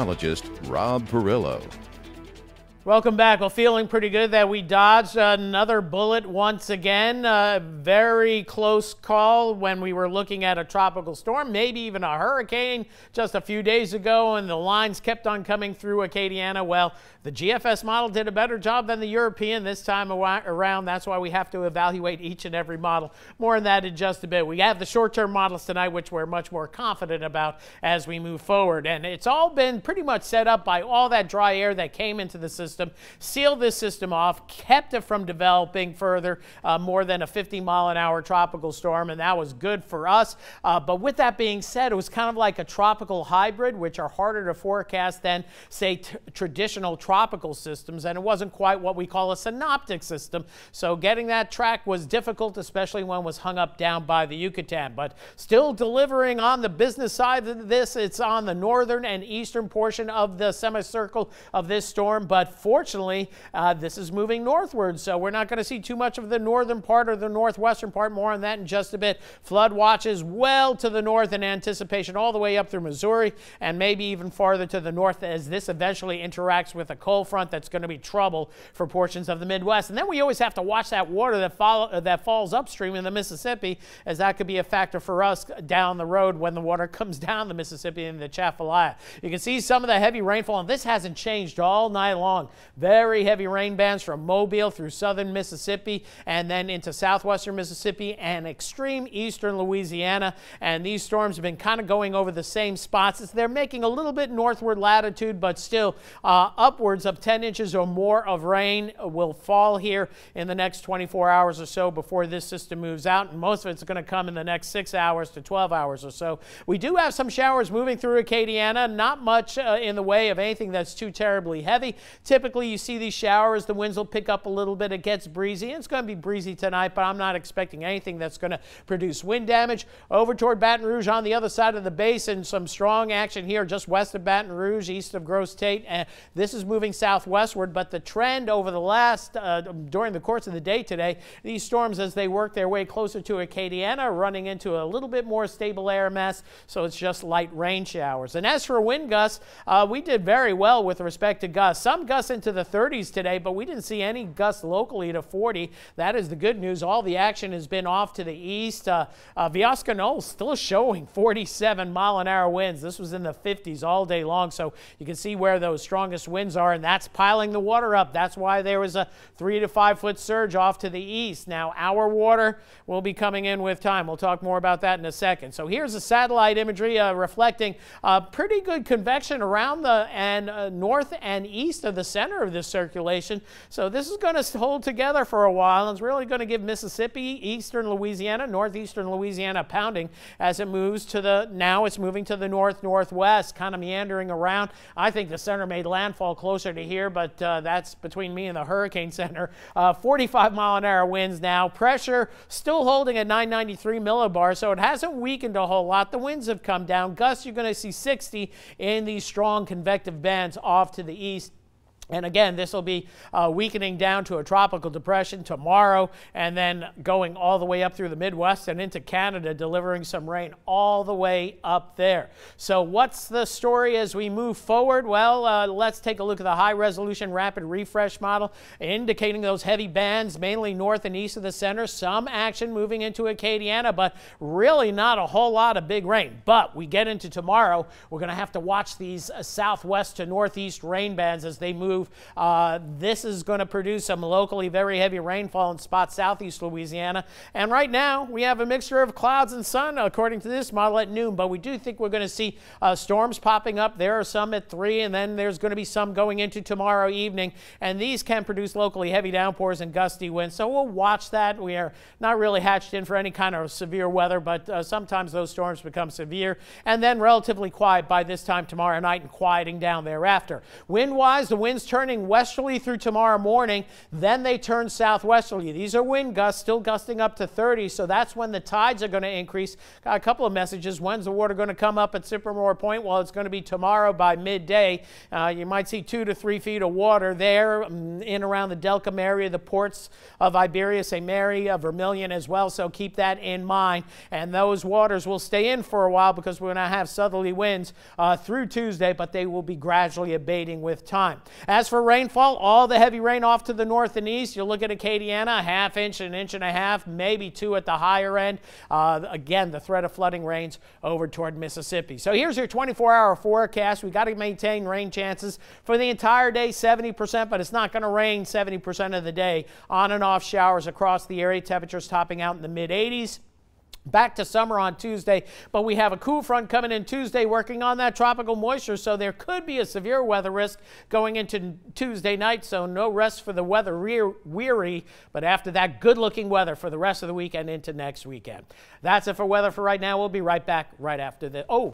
meteorologist Rob Perillo. Welcome back. Well, feeling pretty good that we dodged another bullet once again. Very close call when we were looking at a tropical storm, maybe even a hurricane just a few days ago, and the lines kept on coming through Acadiana. Well, the GFS model did a better job than the European this time around. That's why we have to evaluate each and every model. More on that in just a bit. We have the short-term models tonight, which we're much more confident about as we move forward. And it's all been pretty much set up by all that dry air that came into the system, sealed this system off, kept it from developing further, more than a 50-mile-an-hour tropical storm, and that was good for us. But with that being said, it was kind of like a tropical hybrid, which are harder to forecast than, say, traditional tropical systems, and it wasn't quite what we call a synoptic system. So getting that track was difficult, especially when it was hung up down by the Yucatan. But still delivering on the business side of this. It's on the northern and eastern portion of the semicircle of this storm, but fortunately, this is moving northward, so we're not going to see too much of the northern part or the northwestern part. More on that in just a bit. Flood watches well to the north in anticipation all the way up through Missouri and maybe even farther to the north as this eventually interacts with a cold front that's going to be trouble for portions of the Midwest. And then we always have to watch that water that falls upstream in the Mississippi, as that could be a factor for us down the road when the water comes down the Mississippi in the Chafalaya. You can see some of the heavy rainfall, and this hasn't changed all night long. Very heavy rain bands from Mobile through southern Mississippi and then into southwestern Mississippi and extreme eastern Louisiana. And these storms have been kind of going over the same spots. They're making a little bit northward latitude, but still upwards of 10 inches or more of rain will fall here in the next 24 hours or so before this system moves out. And most of it's going to come in the next 6 hours to 12 hours or so. We do have some showers moving through Acadiana, not much in the way of anything that's too terribly heavy. Typically, you see these showers, the winds will pick up a little bit. It gets breezy. It's going to be breezy tonight, but I'm not expecting anything that's going to produce wind damage. Over toward Baton Rouge on the other side of the basin, some strong action here just west of Baton Rouge, east of Grosse Tate. And this is moving southwestward, but the trend over the last, during the course of the day today, these storms as they work their way closer to Acadiana are running into a little bit more stable air mass, so it's just light rain showers. And as for wind gusts, we did very well with respect to gusts. Some gusts into the 30s today, but we didn't see any gusts locally to 40. That is the good news. All the action has been off to the east. Viosca Knoll still showing 47-mile-an-hour winds. This was in the 50s all day long, so you can see where those strongest winds are, and that's piling the water up. That's why there was a 3 to 5 foot surge off to the east. Now, our water will be coming in with time. We'll talk more about that in a second. So here's the satellite imagery reflecting pretty good convection around the north and east of the center of this circulation. So this is going to hold together for a while, and it's really going to give Mississippi, eastern Louisiana, northeastern Louisiana pounding as it moves to the, now it's moving to the north-northwest, kind of meandering around. I think the center made landfall closer to here, but that's between me and the hurricane center. 45-mile-an-hour winds now. Pressure still holding at 993 millibars, so it hasn't weakened a whole lot. The winds have come down. Gusts, you're going to see 60 in these strong convective bands off to the east. And again, this will be weakening down to a tropical depression tomorrow and then going all the way up through the Midwest and into Canada, delivering some rain all the way up there. So what's the story as we move forward? Well, let's take a look at the high-resolution rapid refresh model, indicating those heavy bands, mainly north and east of the center. Some action moving into Acadiana, but really not a whole lot of big rain. But we get into tomorrow, we're going to have to watch these southwest to northeast rain bands as they move. This is going to produce some locally very heavy rainfall in spots southeast Louisiana. And right now, we have a mixture of clouds and sun, according to this model, at noon. But we do think we're going to see storms popping up. There are some at 3, and then there's going to be some going into tomorrow evening. And these can produce locally heavy downpours and gusty winds. So we'll watch that. We are not really hatched in for any kind of severe weather, but sometimes those storms become severe. And then relatively quiet by this time tomorrow night and quieting down thereafter. Wind-wise, the winds winds turning westerly through tomorrow morning, then they turn southwesterly. These are wind gusts, still gusting up to 30, so that's when the tides are going to increase. Got a couple of messages. When's the water going to come up at Sippermore Point? Well, it's going to be tomorrow by midday. You might see 2 to 3 feet of water there in around the Delcom area, the ports of Iberia, St. Mary, Vermilion as well, so keep that in mind. And those waters will stay in for a while because we're going to have southerly winds through Tuesday, but they will be gradually abating with time. As for rainfall, all the heavy rain off to the north and east. You look at Acadiana, a ½ inch, an inch and a half, maybe 2 at the higher end. Again, the threat of flooding rains over toward Mississippi. So here's your 24-hour forecast. We got to maintain rain chances for the entire day, 70%, but it's not going to rain 70% of the day. On and off showers across the area, temperatures topping out in the mid-80s. Back to summer on Tuesday, but we have a cool front coming in Tuesday working on that tropical moisture, so there could be a severe weather risk going into Tuesday night, so no rest for the weather weary, but after that, good-looking weather for the rest of the weekend into next weekend. That's it for weather for right now. We'll be right back right after this. Oh,